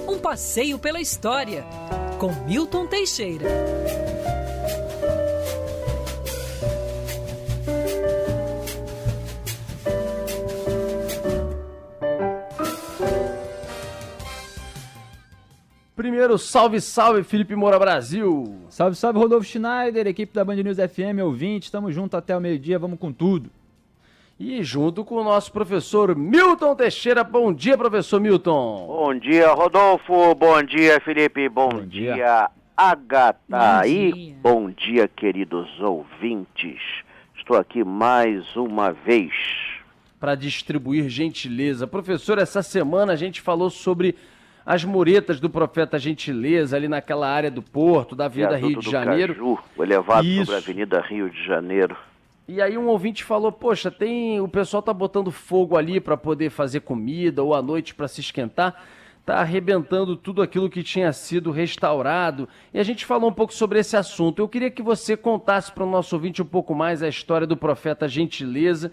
Um passeio pela história, com Milton Teixeira. Primeiro, salve, salve, Felipe Moura Brasil. Salve, salve, Rodolfo Schneider, equipe da Band News FM, ouvinte, tamo junto até o meio-dia, vamos com tudo. E junto com o nosso professor Milton Teixeira. Bom dia, professor Milton. Bom dia, Rodolfo. Bom dia, Felipe. Bom dia, Agatha. E bom dia, queridos ouvintes. Estou aqui mais uma vez para distribuir gentileza. Professor, essa semana a gente falou sobre as muretas do Profeta Gentileza, ali naquela área do Porto, da Avenida Rio de Janeiro. Caju, o elevado sobre a Avenida Rio de Janeiro. E aí um ouvinte falou, poxa, o pessoal tá botando fogo ali para poder fazer comida ou à noite para se esquentar, tá arrebentando tudo aquilo que tinha sido restaurado. E a gente falou um pouco sobre esse assunto. Eu queria que você contasse para o nosso ouvinte um pouco mais a história do Profeta Gentileza,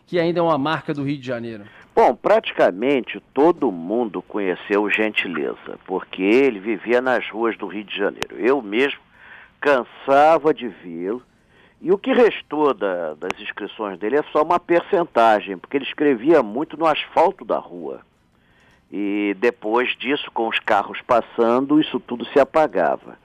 que ainda é uma marca do Rio de Janeiro. Bom, praticamente todo mundo conheceu o Gentileza, porque ele vivia nas ruas do Rio de Janeiro. Eu mesmo cansava de vê-lo. E o que restou das inscrições dele é só uma percentagem, porque ele escrevia muito no asfalto da rua. E depois disso, com os carros passando, isso tudo se apagava.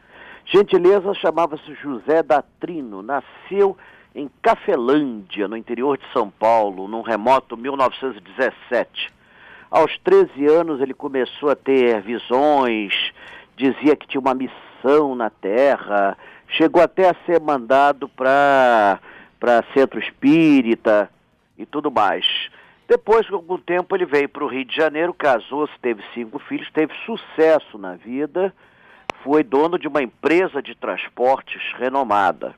Gentileza chamava-se José Datrino, nasceu em Cafelândia, no interior de São Paulo, num remoto 1917. Aos 13 anos ele começou a ter visões, dizia que tinha uma missão na Terra. Chegou até a ser mandado para centro espírita e tudo mais. Depois, com algum tempo, ele veio para o Rio de Janeiro, casou-se, teve 5 filhos, teve sucesso na vida, foi dono de uma empresa de transportes renomada.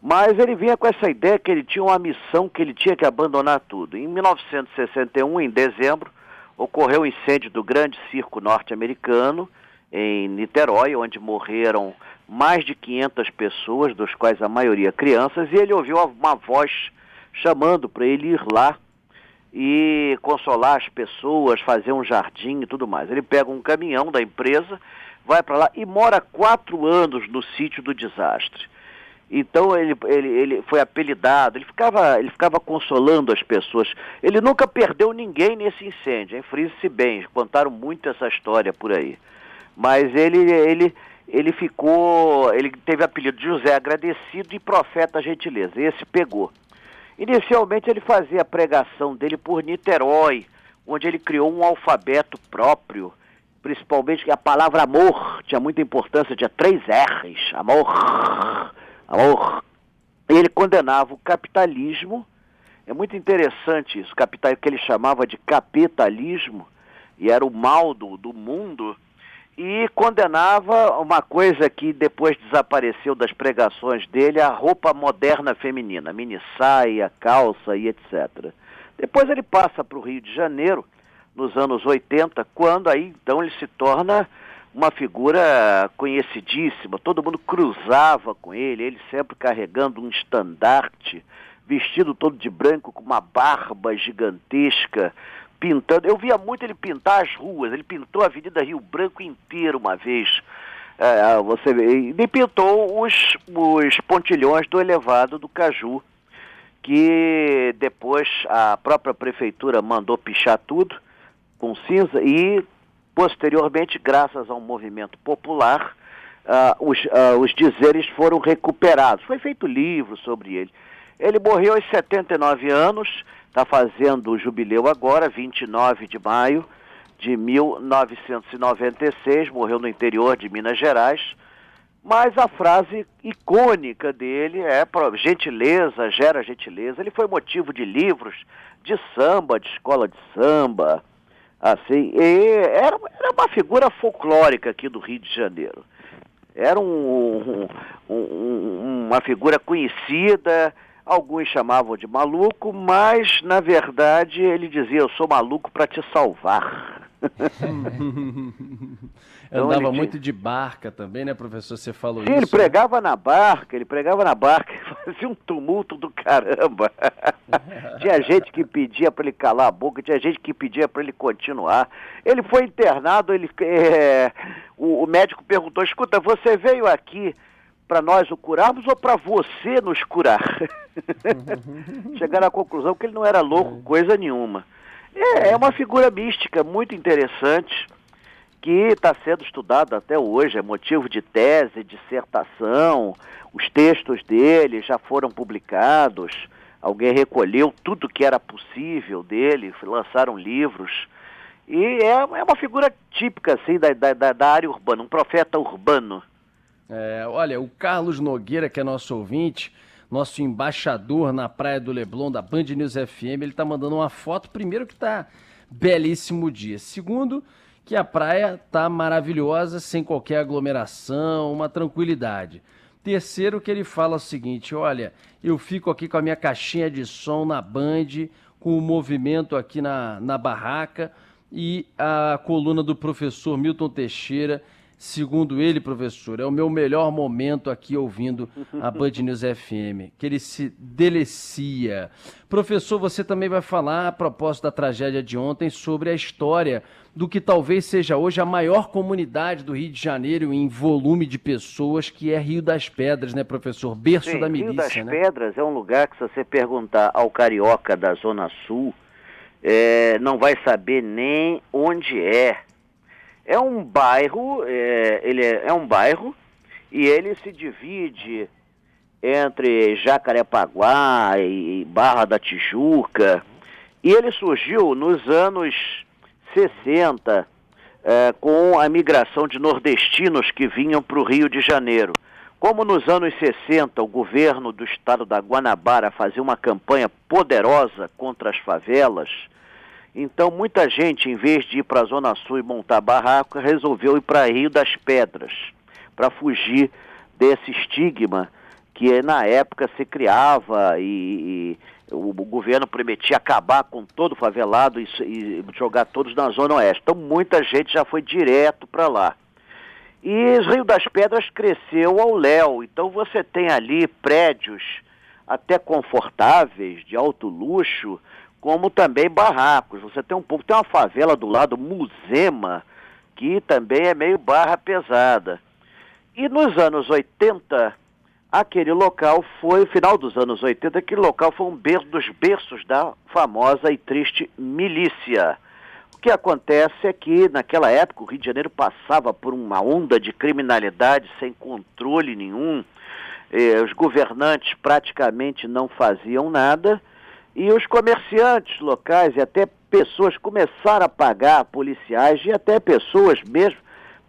Mas ele vinha com essa ideia que ele tinha uma missão, que ele tinha que abandonar tudo. Em 1961, em dezembro, ocorreu o incêndio do grande circo norte-americano, em Niterói, onde morreram mais de 500 pessoas, dos quais a maioria crianças, e ele ouviu uma voz chamando para ele ir lá e consolar as pessoas, fazer um jardim e tudo mais. Ele pega um caminhão da empresa, vai para lá e mora 4 anos no sítio do desastre. Então ele foi apelidado, ele ficava consolando as pessoas. Ele nunca perdeu ninguém nesse incêndio, hein? Frise-se bem, contaram muito essa história por aí. Mas ele teve apelido de José Agradecido e Profeta Gentileza. Esse pegou. Inicialmente ele fazia a pregação dele por Niterói, onde ele criou um alfabeto próprio, principalmente que a palavra amor tinha muita importância, tinha 3 R's, amor. Ele condenava o capitalismo, é muito interessante isso, que ele chamava de capitalismo, e era o mal do mundo, e condenava uma coisa que depois desapareceu das pregações dele, a roupa moderna feminina, mini saia, calça e etc. Depois ele passa para o Rio de Janeiro, nos anos 80, quando aí então ele se torna uma figura conhecidíssima, todo mundo cruzava com ele sempre carregando um estandarte, vestido todo de branco, com uma barba gigantesca, pintando. Eu via muito ele pintar as ruas, ele pintou a Avenida Rio Branco inteira uma vez, você vê, e pintou os pontilhões do elevado do Caju, que depois a própria prefeitura mandou pichar tudo com cinza e, posteriormente, graças a um movimento popular, os dizeres foram recuperados. Foi feito livro sobre ele. Ele morreu aos 79 anos, está fazendo o jubileu agora, 29 de maio de 1996, morreu no interior de Minas Gerais, mas a frase icônica dele é gentileza, gera gentileza. Ele foi motivo de livros de samba, de escola de samba, assim, e era uma figura folclórica aqui do Rio de Janeiro. Era uma figura conhecida, alguns chamavam de maluco, mas, na verdade, ele dizia, eu sou maluco para te salvar. Então, Andava muito de barca também, né, professor? Você falou Sim, isso. ele pregava na barca, fazia um tumulto do caramba. Tinha gente que pedia para ele calar a boca, tinha gente que pedia para ele continuar. Ele foi internado, o médico perguntou, escuta, você veio aqui para nós o curarmos ou para você nos curar? Chegaram à conclusão que ele não era louco, coisa nenhuma. É uma figura mística muito interessante, que está sendo estudado até hoje, é motivo de tese, dissertação, os textos dele já foram publicados, alguém recolheu tudo que era possível dele, lançaram livros, e é uma figura típica assim, da área urbana, um profeta urbano. Olha, o Carlos Nogueira, que é nosso ouvinte, nosso embaixador na Praia do Leblon, da Band News FM, ele está mandando uma foto, primeiro que está belíssimo dia, segundo que a praia está maravilhosa, sem qualquer aglomeração, uma tranquilidade. Terceiro que ele fala o seguinte, olha, eu fico aqui com a minha caixinha de som na Band, com o movimento aqui na barraca e a coluna do professor Milton Teixeira. Segundo ele, professor, é o meu melhor momento aqui ouvindo a Band News FM, que ele se delicia. Professor, você também vai falar, a propósito da tragédia de ontem, sobre a história do que talvez seja hoje a maior comunidade do Rio de Janeiro em volume de pessoas, que é Rio das Pedras, né, professor? Berço da milícia, Rio das né? Pedras é um lugar que, se você perguntar ao carioca da Zona Sul, não vai saber nem onde é. É um bairro, é um bairro e ele se divide entre Jacarepaguá e Barra da Tijuca, e ele surgiu nos anos 60 com a migração de nordestinos que vinham para o Rio de Janeiro. Como nos anos 60 o governo do estado da Guanabara fazia uma campanha poderosa contra as favelas, então muita gente, em vez de ir para a Zona Sul e montar barraco, resolveu ir para Rio das Pedras, para fugir desse estigma que na época se criava e o governo prometia acabar com todo o favelado e jogar todos na Zona Oeste. Então muita gente já foi direto para lá. E o Rio das Pedras cresceu ao léu, então você tem ali prédios até confortáveis, de alto luxo, como também barracos. Você tem tem uma favela do lado, Muzema, que também é meio barra pesada. E nos anos 80, aquele local foi, final dos anos 80, aquele local foi um dos berços da famosa e triste milícia. O que acontece é que, naquela época, o Rio de Janeiro passava por uma onda de criminalidade sem controle nenhum, os governantes praticamente não faziam nada, e os comerciantes locais e até pessoas começaram a pagar policiais e até pessoas mesmo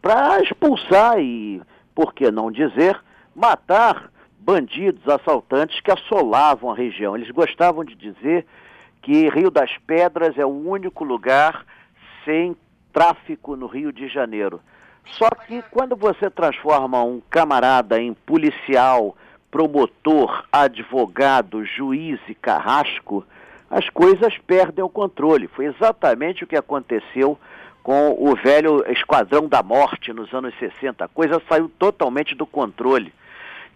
para expulsar e, por que não dizer, matar bandidos, assaltantes que assolavam a região. Eles gostavam de dizer que Rio das Pedras é o único lugar sem tráfico no Rio de Janeiro. Só que quando você transforma um camarada em policial, promotor, advogado, juiz e carrasco, as coisas perdem o controle. Foi exatamente o que aconteceu com o velho Esquadrão da Morte nos anos 60. A coisa saiu totalmente do controle.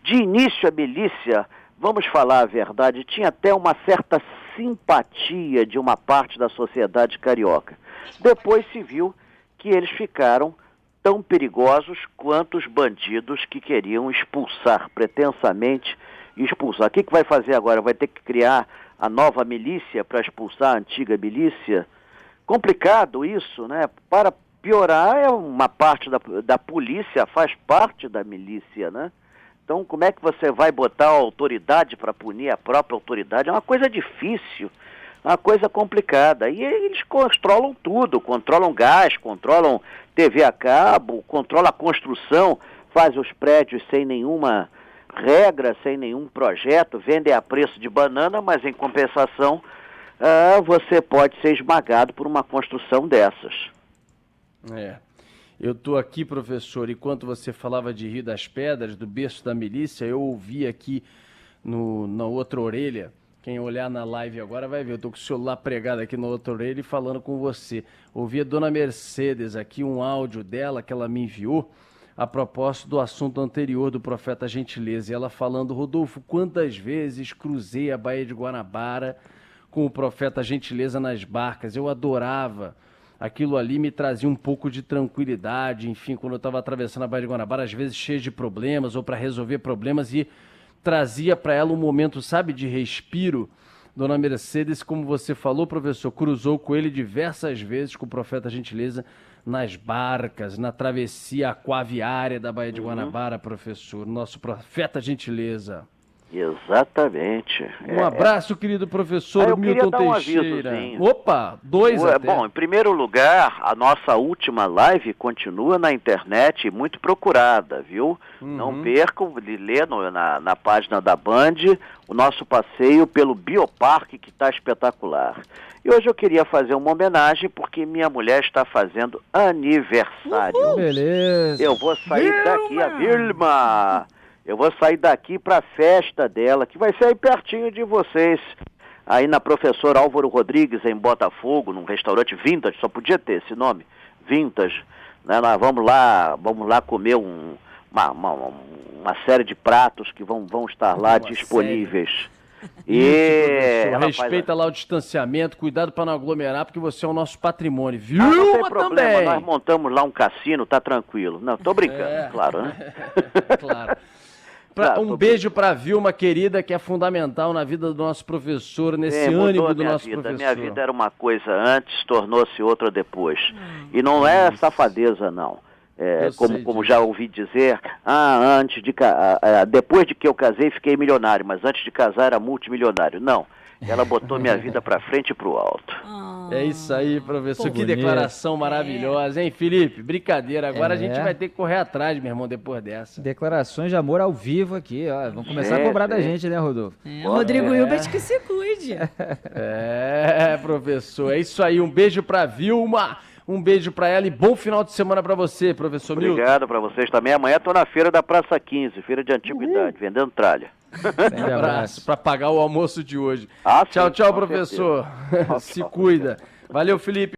De início, a milícia, vamos falar a verdade, tinha até uma certa simpatia de uma parte da sociedade carioca. Depois se viu que eles ficaram tão perigosos quanto os bandidos que queriam expulsar, pretensamente expulsar. O que vai fazer agora? Vai ter que criar a nova milícia para expulsar a antiga milícia? Complicado isso, né? Para piorar, uma parte da polícia faz parte da milícia, né? Então, como é que você vai botar a autoridade para punir a própria autoridade? É uma coisa difícil, uma coisa complicada. E eles controlam tudo, controlam gás, controlam TV a cabo, controlam a construção, fazem os prédios sem nenhuma regra, sem nenhum projeto, vendem a preço de banana, mas em compensação você pode ser esmagado por uma construção dessas. Eu estou aqui, professor, enquanto você falava de Rio das Pedras, do berço da milícia, eu ouvi aqui na outra orelha Quem olhar na live agora vai ver. Eu tô com o celular pregado aqui no outro orelha e falando com você. Ouvi a dona Mercedes aqui, um áudio dela que ela me enviou a propósito do assunto anterior do Profeta Gentileza. E ela falando, Rodolfo, quantas vezes cruzei a Baía de Guanabara com o Profeta Gentileza nas barcas. Eu adorava. Aquilo ali me trazia um pouco de tranquilidade. Enfim, quando eu estava atravessando a Baía de Guanabara, às vezes cheio de problemas ou para resolver problemas, e trazia para ela um momento, sabe, de respiro. Dona Mercedes, como você falou, professor, cruzou com ele diversas vezes, com o Profeta Gentileza, nas barcas, na travessia aquaviária da Baía de Guanabara, professor. Nosso Profeta Gentileza. Exatamente. Um abraço, querido professor eu Milton queria dar um Teixeira. avisozinho. Opa, 2 até. Bom, em primeiro lugar, a nossa última live continua na internet, muito procurada, viu? Não percam de ler na página da Band o nosso passeio pelo Bioparque, que está espetacular. E hoje eu queria fazer uma homenagem porque minha mulher está fazendo aniversário. Beleza. Eu vou sair daqui, a Vilma! Eu vou sair daqui para a festa dela, que vai ser aí pertinho de vocês. Aí na Professor Álvaro Rodrigues, em Botafogo, num restaurante Vintage, só podia ter esse nome, Vintage. Né? Nós vamos lá comer uma série de pratos que vão estar lá disponíveis. E respeita lá o distanciamento, cuidado para não aglomerar, porque você é o nosso patrimônio, viu? Não tem problema, também. Nós montamos lá um cassino, tá tranquilo. Não, tô brincando, claro, né? Claro. Um beijo para a Vilma, querida, que é fundamental na vida do nosso professor, nesse ânimo do nosso professor. Minha vida era uma coisa antes, tornou-se outra depois. E não é safadeza, não. Como já ouvi dizer, depois de que eu casei fiquei milionário, mas antes de casar era multimilionário. Não, ela botou minha vida para frente e para o alto. É isso aí, professor. Que bonito. declaração maravilhosa, hein, Felipe? Brincadeira. Agora a gente vai ter que correr atrás, meu irmão, depois dessa. Declarações de amor ao vivo aqui, ó. Vão começar a cobrar da gente, né, Rodolfo? Rodrigo Hilbert que se cuide. Professor. É isso aí. Um beijo pra Vilma. Um beijo pra ela e bom final de semana pra você, professor Milton. Obrigado pra vocês também. Amanhã tô na feira da Praça 15, feira de antiguidade, vendendo tralha. Um abraço para pagar o almoço de hoje. Tchau, tchau, professor. Se cuida. Valeu, Felipe.